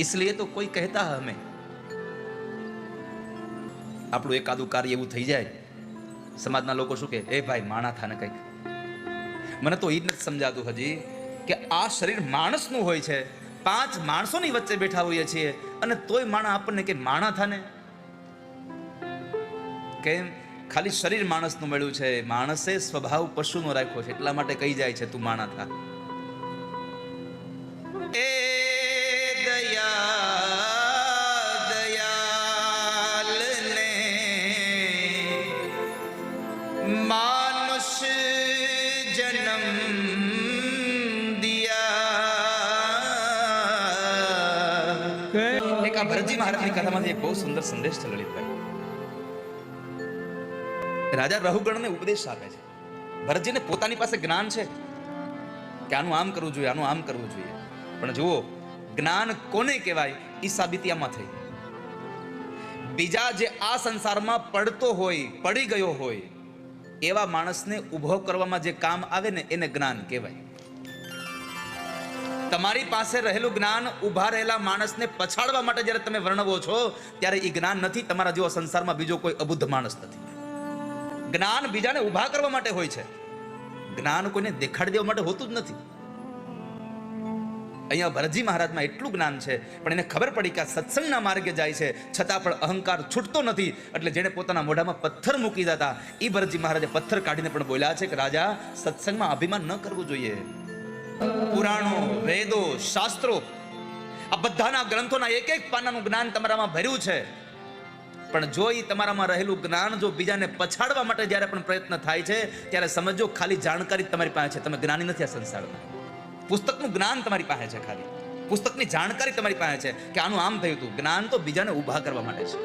इसलिए तो कोई कहता है हमें આપણું એકાદું કાર્ય એવું થઈ જાય, સમાજના લોકો શું કહે, એ ભાઈ માણા થાને કંઈક. મને તો એ જ નથી સમજાતું હજી કે આ શરીર માણસનું હોય છે, 5 માણસોની વચ્ચે બેઠા હોઈએ છીએ અને તોય માણા આપણને કે માણા થાને કેમ? ખાલી શરીર માણસનું મળ્યું છે, માણસે સ્વભાવ પશુનો રાખ્યો છે, એટલા માટે કહી જાય છે તું માણા થા. એ मानुष जन्म दिया. एक भरतजी महाराजની કથામાંથી એક બહુ સુંદર સંદેશ છે લલિતભાઈ. રાજા રહુગણને ઉપદેશ આપે છે. ભરતજીને પોતાની પાસે જ્ઞાન છે કે આનું આમ કરવું જોઈએ, આનું આમ કરવું જોઈએ, પણ જુઓ જ્ઞાન કોને કહેવાય એ સાબિતિયામાં થઈ. બીજા જે આ સંસારમાં પડતો હોય, પડી ગયો હોય એવા માણસને ઊભો કરવામાં જે કામ આવે ને એને જ્ઞાન કહેવાય. તમારી પાસે રહેલું જ્ઞાન ઊભા રહેલા માણસને પછાડવા માટે જ્યારે તમે વર્ણવો છો ત્યારે એ જ્ઞાન નથી. તમારા જેવો સંસારમાં બીજો કોઈ અબુદ્ધ માણસ નથી. જ્ઞાન બીજાને ઊભા કરવા માટે હોય છે, જ્ઞાન કોઈને દેખાડી દેવા માટે હોતું જ નથી. અહીંયા ભરતજી મહારાજમાં એટલું જ્ઞાન છે, પણ એને ખબર પડી કે આ સત્સંગના માર્ગે જાય છે છતાં પણ અહંકાર છૂટતો નથી. એટલે જેને પોતાના મોઢામાં પથ્થર મૂકી દીધા એ ભરતજી મહારાજે પથ્થર કાઢીને પણ બોલ્યા છે કે રાજા, સત્સંગમાં અભિમાન ન કરવું જોઈએ. પુરાણો, વેદો, શાસ્ત્રો આ બધાના ગ્રંથોના એક એક પાનાનું જ્ઞાન તમારામાં ભર્યું છે, પણ જો એ તમારામાં રહેલું જ્ઞાન જો બીજાને પછાડવા માટે જ્યારે પણ પ્રયત્ન થાય છે ત્યારે સમજો ખાલી જાણકારી તમારી પાસે છે, તમે જ્ઞાની નથી આ સંસારના. પુસ્તકનું જ્ઞાન તમારી પાસે છે, ખાલી પુસ્તકની જાણકારી તમારી પાસે છે કે આનું આમ થયું હતું. જ્ઞાન તો બીજાને ઊભા કરવા માટે છે.